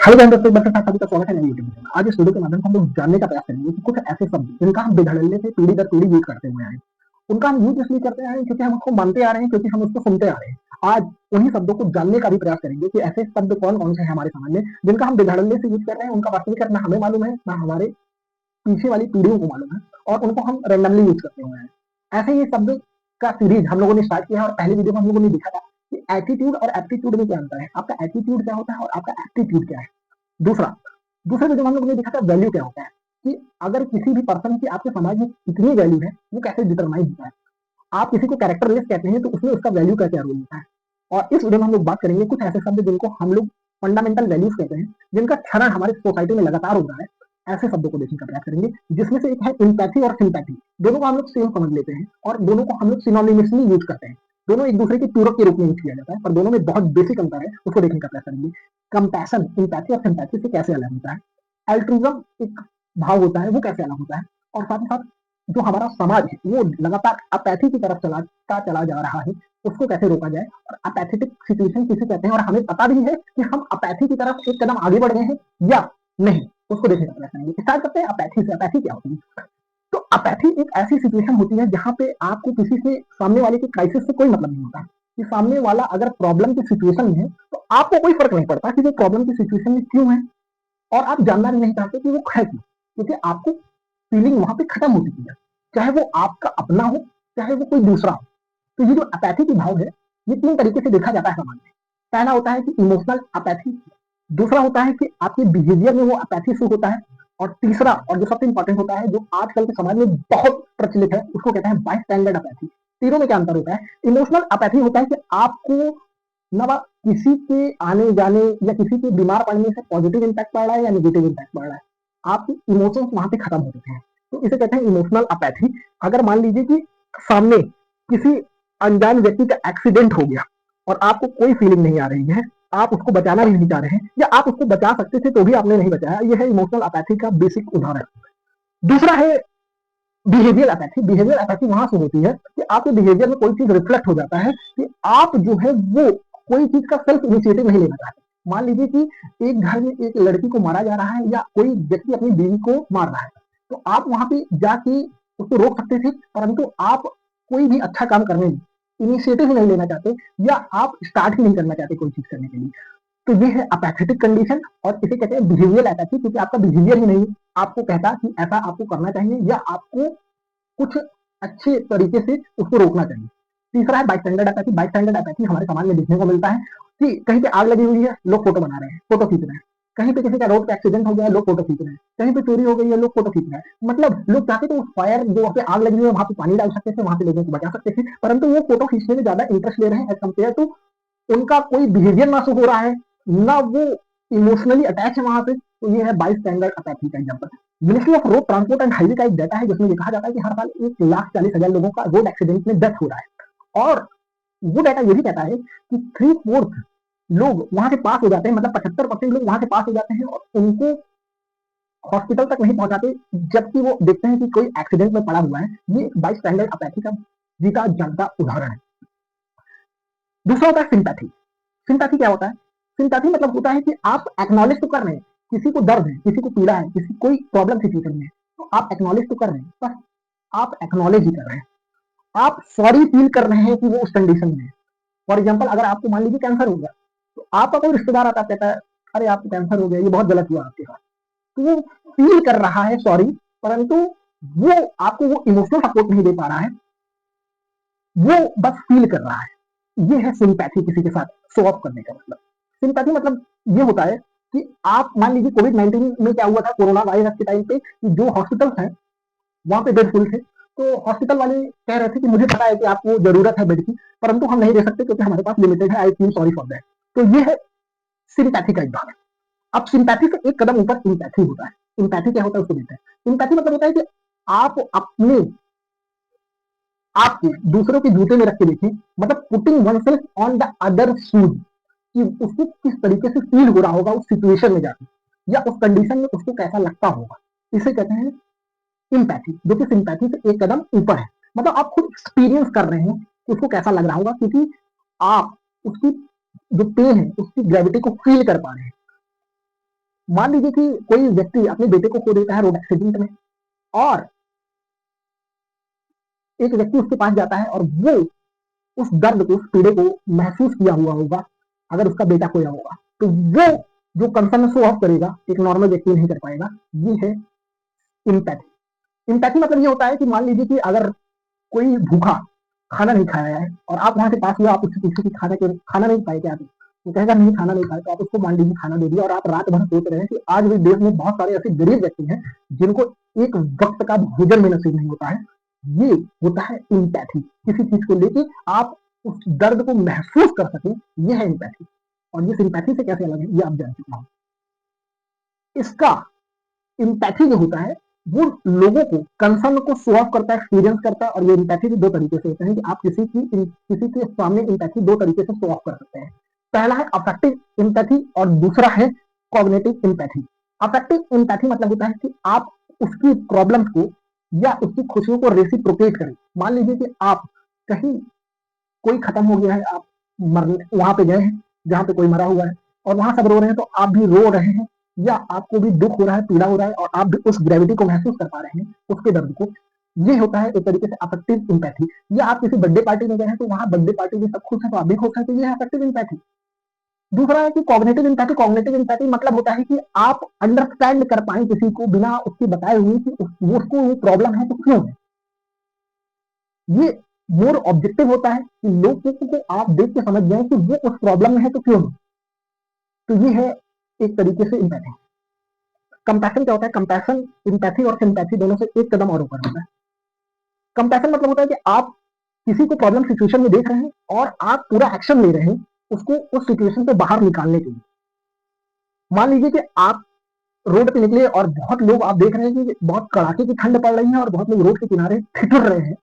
Hello friends, दोस्तों, बच्चों सभी का स्वागत है नई यूट्यूब वीडियो में। आज इस वीडियो के माध्यम से हम लोग जानने का प्रयास करेंगे कि कुछ ऐसे शब्द जिनका हम बेधड़ल्ले से पीढ़ी दर पीढ़ी यूज करते हुए आए हैं। उनका हम यूज इसलिए करते आए हैं क्योंकि हम उसको मानते आ रहे हैं, क्योंकि हम उसको सुनते आ रहे हैं। आज उन्हीं शब्दों को जानने का भी प्रयास करेंगे कि ऐसे शब्द कौन कौन से हैं हमारे समाज में जिनका हम बेधड़ल्ले से यूज कर रहे हैं। उनका वास्तविक अर्थ ना हमें मालूम है, ना हमारे पीछे वाली पीढ़ियों को मालूम है, और उनको हम रैंडमली यूज करते हुए हैं। ऐसे ही शब्द का सीरीज हम लोगों ने स्टार्ट किया है और पहले वीडियो में हम लोगों ने देखा था कि एटीट्यूड और एप्टीट्यूड में क्या अंतर है, आपका एटीट्यूड क्या होता है और आपका एप्टीट्यूड क्या है। दूसरा दूसरे वीडियो में हम लोगों ने देखा था वैल्यू क्या होता है, कि अगर किसी भी पर्सन की आपके समाज में कितनी वैल्यू है वो कैसे डिटरमाइन होता है। आप किसी को कैरेक्टरलेस कहते हैं तो उसमें उसका वैल्यू का क्या रोल होता है। और इस वीडियो में हम लोग बात करेंगे कुछ ऐसे शब्द जिनको हम लोग फंडामेंटल वैल्यूज कहते हैं, जिनका क्षरण हमारे सोसाइटी में लगातार हो रहा है। ऐसे शब्दों को देखने का प्रयास करेंगे, जिसमें से एक है इम्पैथी और सिंपैथी। दोनों को हम लोग सेम समझ लेते हैं और दोनों को हम लोग सिनोनिमसली यूज करते हैं। दोनों एक दूसरे के पूरक के रूप में यूज किया जाता है, पर दोनों में बहुत बेसिक अंतर है, उसको देखने का प्रयास करेंगे। कंपैशन इम्पैथी और सिंपैथी से कैसे अलग होता है, अल्ट्रुइज्म एक भाव होता है वो कैसे अलग होता है, और साथ ही साथ जो हमारा समाज है वो लगातार अपैथी की तरफ चला जा रहा है, उसको कैसे रोका जाए। और अपैथेटिक सिचुएशन किसे कहते हैं और हमें पता भी है कि हम अपैथी की तरफ एक कदम आगे बढ़ गए हैं या नहीं, उसको देखने का प्रयास करेंगे। स्टार्ट करते हैं अपैथी से। अपैथी क्या होती है? तो अपैथी एक ऐसी सिचुएशन होती है जहां पे आपको किसी से, सामने वाले की क्राइसिस से कोई मतलब नहीं होता, कि सामने वाला अगर प्रॉब्लम की सिचुएशन में है तो आपको कोई फर्क नहीं पड़ता कि वो प्रॉब्लम की सिचुएशन में क्यों है, और आप जानना भी नहीं चाहते कि वो है क्यों, क्योंकि आपको फीलिंग वहां पे खत्म हो चुकी है, चाहे वो आपका अपना हो चाहे वो कोई दूसरा हो। तो ये जो अपैथी की भाव है, ये तीन तरीके से देखा जाता है समाज में। पहला होता है कि इमोशनल अपैथी, दूसरा होता है कि आपके बिहेवियर में वो अपैथी शो होता है, और तीसरा और जो सबसे इंपॉर्टेंट होता है, जो आजकल के समाज में बहुत प्रचलित है, उसको कहते हैं बाई स्टैंडर्ड अपैथी। तीनों में क्या अंतर होता है? इमोशनल अपैथी होता है कि आपको ना किसी के आने जाने या किसी के बीमार पड़ने से पॉजिटिव इम्पैक्ट पड़ रहा है या नेगेटिव इम्पैक्ट पड़ रहा है, आपके इमोशंस वहां पे खत्म हो चुके हैं, तो इसे कहते हैं इमोशनल अपैथी। अगर मान लीजिए कि सामने किसी अनजान व्यक्ति का एक्सीडेंट हो गया और आपको कोई फीलिंग नहीं आ रही है, आप उसको बचाना भी नहीं चाह रहे हैं, या आप उसको बचा सकते थे तो भी आपने नहीं बचाया, यह है इमोशनल अपैथी का बेसिक उदाहरण। दूसरा है बिहेवियर अपैथी। बिहेवियर अपैथी वहां से होती है कि आपके बिहेवियर में कोई चीज रिफ्लेक्ट हो जाता है कि आप जो है वो कोई चीज का सेल्फ इनिशिएटिव नहीं लेना चाहते। मान लीजिए कि एक घर में एक लड़की को मारा जा रहा है या कोई व्यक्ति अपनी बीवी को मार रहा है, तो आप वहां पे जाके उसको रोक सकते थे, परंतु आप कोई भी अच्छा काम करने में इनिशिएटिव नहीं लेना चाहते, या आप स्टार्ट ही नहीं करना चाहते कोई चीज करने के लिए। तो ये है अपैथेटिक कंडीशन, और इसे कहते हैं बिहेवियर अपैथी, क्योंकि आपका बिहेवियर ही नहीं आपको कहता कि ऐसा आपको करना चाहिए या आपको कुछ अच्छे तरीके से उसको रोकना चाहिए। तीसरा है बाइस्टैंडर्ड अपैथी। बाइस्टैंडर्ड अपैथी हमारे समाज में देखने को मिलता है कि कहीं पे आग लगी हुई है, लोग फोटो बना रहे हैं, फोटो खींच रहे हैं। कहीं पे किसी का रोड पे एक्सीडेंट हो गया है, लोग फोटो खींच रहे हैं। कहीं पे चोरी हो गई है, लोग फोटो खींच रहे हैं। मतलब लोग चाहते तो उस फायर जो वहाँ पे आग लगी हुई है वहां पे पानी डाल सकते थे, वहां पे लोगों को बचा सकते थे, परंतु वो फोटो खींचने में ज्यादा इंटरेस्ट ले रहे हैं एज कम्पेयर टू उनका कोई बिहेवियर ना शो हो रहा है, ना वो इमोशनली अटैच है वहां पे। तो ये है बाई स्टैंडर्ड अपैथी का example. Ministry of road transport and highway का एक डाटा है जिसमें ये कहा जाता है कि हर साल 1,40,000 लोगों का रोड एक्सीडेंट में डेथ हो रहा है, और वो डाटा ये भी कहता है कि 3/4 लोग वहां से पास हो जाते हैं, मतलब 75% लोग वहां से पास हो जाते हैं और उनको हॉस्पिटल तक नहीं पहुंचाते, जबकि वो देखते हैं कि कोई एक्सीडेंट में पड़ा हुआ है। ये बाई स्टैंडर्ड अपैथी का जीता जागता उदाहरण है। दूसरा होता है सिंपैथी। सिंपैथी क्या होता है? सिंपैथी मतलब होता है कि आप एक्नॉलेज तो कर रहे हैं, किसी को दर्द है, किसी को पीड़ा है, किसी कोई प्रॉब्लम सिचुएशन में है, तो आप एक्नॉलेज तो कर रहे हैं, बस आप एक्नॉलेज ही कर रहे हैं। आप सॉरी फील कर रहे हैं कि वो उस कंडीशन में है। फॉर एग्जाम्पल, अगर आपको मान लीजिए कैंसर हो गया, तो आपका कोई रिश्तेदार आता कहता है अरे आपको कैंसर हो गया, ये बहुत गलत हुआ आपके साथ, तो वो फील कर रहा है सॉरी, परंतु वो आपको वो इमोशनल सपोर्ट नहीं दे पा रहा है, वो बस फील कर रहा है। ये है सिंपैथी, किसी के साथ शो ऑफ करने का मतलब। सिंपैथी मतलब ये होता है कि आप मान लीजिए कोविड-19 में क्या हुआ था, कोरोना वायरस के टाइम पे, कि जो हॉस्पिटल्स हैं वहां पे बेड फुल थे, तो हॉस्पिटल वाले कह रहे थे कि मुझे पता है कि आपको जरूरत है बेड की, परंतु हम नहीं दे सकते क्योंकि हमारे पास लिमिटेड है, I feel sorry for that. तो ये है सिंपैथी का एक भाग। अब सिंपैथी से एक कदम ऊपर इंपैथी होता है। इंपैथी क्या होता है उसको देखते हैं। इंपैथी मतलब होता है कि आप अपने आपको दूसरों के जूते में रख के देखें, मतलब putting oneself on the other shoes, कि उसको किस तरीके से फील हो रहा होगा उस सिचुएशन में जाके, या उस कंडीशन में उसको कैसा लगता होगा। इसे कहते हैं इम्पैथी, जो कि सिंपैथी से एक कदम ऊपर है। मतलब आप खुद एक्सपीरियंस कर रहे हैं कि उसको कैसा लग रहा होगा, क्योंकि आप उसकी जो पेन है उसकी ग्रेविटी को फील कर पा रहे हैं। मान लीजिए कि कोई व्यक्ति अपने बेटे को खो देता है रोड एक्सीडेंट में, और एक व्यक्ति उसके पास जाता है और वो उस दर्द को, उस पीड़े को महसूस किया हुआ होगा अगर उसका बेटा खोया होगा, तो वो जो कंसर्न शो ऑफ करेगा एक नॉर्मल व्यक्ति नहीं कर पाएगा। ये है इम्पैथी। इम्पैथी मतलब ये होता है कि मान लीजिए कि अगर कोई भूखा खाना नहीं खाया है और आप वहां से पास हुए, आप उससे पूछे कि खाना नहीं खाए क्या, तो कहेगा नहीं खाना नहीं खाया, तो आप उसको मान लीजिए खाना दे दिया और आप रात भर सोच रहे हैं कि आज भी देश में बहुत सारे ऐसे गरीब व्यक्ति हैं जिनको एक वक्त का भोजन भी नसीब नहीं होता है। ये होता है इम्पैथी। किसी चीज को लेके आप उस दर्द को महसूस कर सके, ये है इम्पैथी। और ये सिंपैथी से कैसे अलग है ये आप जान चुके हैं। इसका इम्पैथी जो होता है वो लोगों को, कंसर्न को शो ऑफ करता है, एक्सपीरियंस करता है। और ये इम्पैथी भी दो तरीके से होते हैं कि आप किसी के सामने इम्पैथी दो तरीके से शो ऑफ कर सकते हैं। पहला है अफेक्टिव इम्पैथी और दूसरा है कॉग्निटिव इम्पैथी। अफेक्टिव इम्पैथी मतलब होता है कि आप उसकी प्रॉब्लम्स को या उसकी खुशियों को रेसिप्रोकेट करें। मान लीजिए कि आप कहीं, कोई खत्म हो गया है, आप मरने वहां पे गए हैं जहां पे कोई मरा हुआ है और वहां सब रो रहे हैं, तो आप भी रो रहे हैं या आपको भी दुख हो रहा है, पीड़ा हो रहा है और आप भी उस ग्रेविटी को महसूस कर पा रहे हैं, उसके दर्द को। ये होता है एक तरीके से अफेक्टिव इम्पैथी। या आप किसी बर्थडे पार्टी में गए हैं तो वहां बर्थडे पार्टी में सब खुश है तो आप भी खुश है, तो ये है अफेक्टिव इम्पैथी। दूसरा है कि कॉग्निटिव इम्पैथी। कॉग्निटिव इम्पैथी मतलब होता है कि आप अंडरस्टैंड कर पाए किसी को बिना उसके बताए हुए कि उसको वो प्रॉब्लम है तो क्यों है। ये मोर ऑब्जेक्टिव होता है कि लोगों को आप देख के समझ जाए कि वो उस प्रॉब्लम में है तो क्यों है। तो ये है एक तरीके से इम्पैथी। कंपैशन क्या होता है? कंपैशन इम्पैथी और सिंपैथी दोनों से एक कदम और ऊपर होता है। कंपैशन मतलब होता है कि आप किसी को प्रॉब्लम सिचुएशन में देख रहे हैं और आप पूरा एक्शन ले रहे हैं उसको उस सिचुएशन से बाहर निकालने के लिए। मान लीजिए कि आप रोड पे निकले और बहुत लोग आप देख रहे हैं कि बहुत कड़ाके की ठंड पड़ रही है और बहुत लोग रोड के किनारे ठिठुर रहे हैं,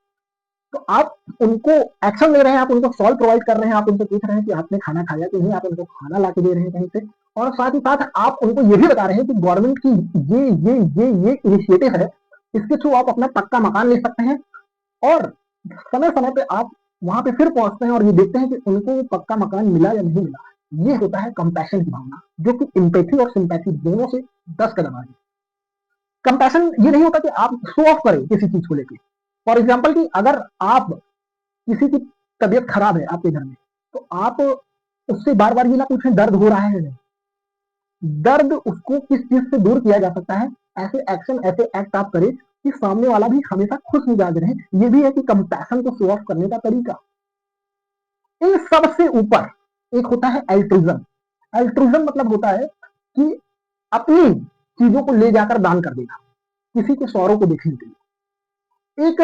तो आप उनको एक्शन ले रहे हैं, आप उनको सॉल्व प्रोवाइड कर रहे हैं, आप उनसे पूछ रहे हैं कि आपने खाना खाया कि नहीं, आप उनको खाना ला के दे रहे हैं कहीं से। और साथ ही साथ आप उनको ये भी बता रहे हैं कि गवर्नमेंट की ये इनिशिएटिव है, इसके थ्रू आप अपना पक्का मकान ले सकते हैं। और समय समय पे आप वहां पे फिर पहुंचते हैं और ये देखते हैं कि उनको पक्का मकान मिला या नहीं मिला। ये होता है कंपैशन की भावना, जो कि इम्पैथी और सिंपैथी दोनों से 10 कदम आगे। कंपैशन ये नहीं होता कि आप शो ऑफ करें किसी चीज को लेकर। फॉर एग्जाम्पल कि अगर आप किसी की तबीयत खराब है आपके घर में, तो आप उससे बार बार ये ना पूछें दर्द हो रहा है नहीं। दर्द उसको किस चीज से दूर किया जा सकता है, ऐसे एक्शन, ऐसे एक्ट आप करें कि सामने वाला भी हमेशा खुश मिजाज रहे। ये भी है कि कंपैशन को शो ऑफ करने का तरीका। इन सबसे ऊपर एक होता है एल्ट्रिज्म। एल्ट्रिज्म मतलब होता है कि अपनी चीजों को ले जाकर दान कर देना, किसी के सौरों को देखने के लिए। एक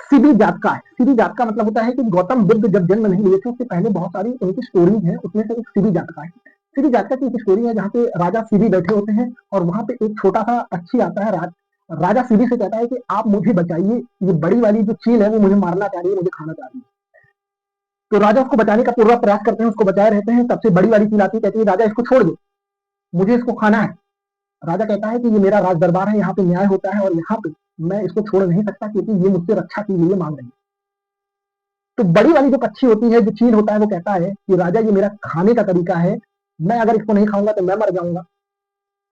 सीधी जातका है। सीधी जातका मतलब होता है कि गौतम बुद्ध जब जन्म नहीं लिए थे उससे पहले बहुत सारी उनकी स्टोरीज हैं, उसमें से एक सीधी जातका है। सीधी जातका की एक स्टोरी है जहाँ पे राजा सीधी बैठे होते हैं और वहां पे एक छोटा सा पक्षी आता है। राजा सीधी से कहता है कि आप मुझे बचाइए, ये बड़ी वाली जो चील है वो मुझे मारना चाह रही है, मुझे खाना चाह रही है। तो राजा उसको बचाने का पूरा प्रयास करते हैं, उसको बचाए रहते हैं। सबसे बड़ी वाली चील आती है, कहती है राजा इसको छोड़ दो, मुझे इसको खाना है। राजा कहता है कि ये मेरा राज दरबार है, यहाँ पे न्याय होता है और यहाँ पे मैं इसको छोड़ नहीं सकता क्योंकि ये मुझसे रक्षा के लिए मांग रही है। तो बड़ी वाली जो पक्षी होती है, जो चील होता है, वो कहता है कि राजा ये मेरा खाने का तरीका है, मैं अगर इसको नहीं खाऊंगा तो मैं मर जाऊंगा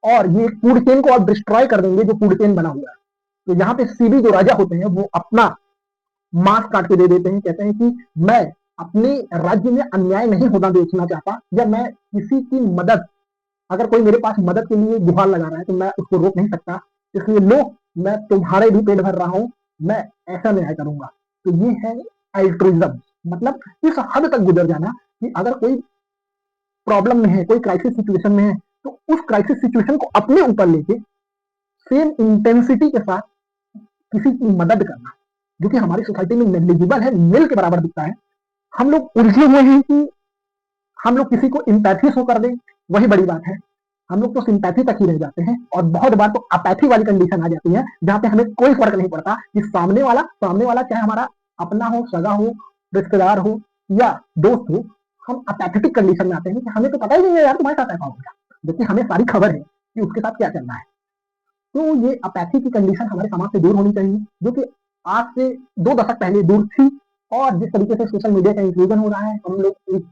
और ये फूड चेन को आप डिस्ट्रॉय कर देंगे जो फूड चेन बना हुआ है। तो यहाँ पे सीबी जो राजा होते हैं वो अपना मांस काट के दे देते हैं, कहते हैं कि मैं अपने राज्य में अन्याय नहीं होना देखना चाहता, या मैं किसी की मदद, अगर कोई मेरे पास मदद के लिए गुहार लगा रहा है तो मैं उसको रोक नहीं सकता, इसलिए लो मैं तुम्हारे भी पेट भर रहा हूं, मैं ऐसा न्याय करूंगा। तो ये है अल्ट्रुइज्म। मतलब इस हद तक गुजर जाना कि अगर कोई प्रॉब्लम में है, कोई क्राइसिस सिचुएशन में है, तो उस क्राइसिस सिचुएशन को अपने ऊपर लेके सेम इंटेंसिटी के साथ किसी की मदद करना, जो कि हमारी सोसाइटी में नेग्लिजिबल है, नील के बराबर दिखता है। हम लोग उलझे हुए हैं कि हम लोग किसी को इम्पैथी शो कर दें, वही बड़ी बात है। हम लोग तो सिंपैथी तक ही रह जाते हैं और बहुत बार तो अपैथी वाली कंडीशन आ जाती है जहां पे हमें कोई फर्क नहीं पड़ता कि सामने वाला चाहे हमारा अपना हो, सगा हो, रिश्तेदार हो या दोस्त हो, हम अपैथेटिक कंडीशन में आते हैं कि हमें तो पता ही नहीं है यार तुम्हारे साथ ऐसा हो गया, जबकि हमें सारी खबर है कि उसके साथ क्या चल रहा है। तो ये अपैथी की कंडीशन हमारे समाज से दूर होनी चाहिए, जो कि आज से 2 दशक पहले दूर थी। और जिस तरीके से सोशल मीडिया का इंक्लूजन हो रहा है, हम लोग एक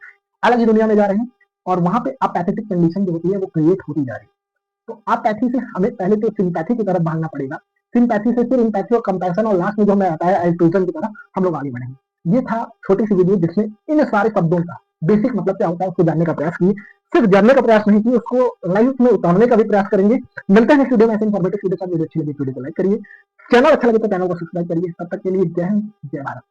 अलग ही दुनिया में जा रहे हैं और वहां पे अपैथेटिक कंडीशन जो होती है वो क्रिएट होती जा रही है। तो आप पैथी से हमें पहले तो सिंपैथी की तरफ भागना पड़ेगा, सिंपैथी से फिर इम्पैथी और कंपैशन, और लास्ट में जो हमें आता है एल्ट्रुइज्म की तरफ हम लोग आगे बढ़ेंगे। ये था छोटी सी वीडियो जिसमें इन सारे शब्दों का बेसिक मतलब क्या होता है उसको जानने का प्रयास किए। सिर्फ जानने का प्रयास नहीं किए, उसको लाइफ में उतारने का भी प्रयास करेंगे। मिलते हैं नेक्स्ट वीडियो में ऐसे इन्फॉर्मेटिव वीडियो के साथ। वीडियो अच्छी लगी वीडियो को लाइक करिए, चैनल अच्छा लगे तो चैनल को सब्सक्राइब करिए। तब तक के लिए जय हिंद, जय भारत।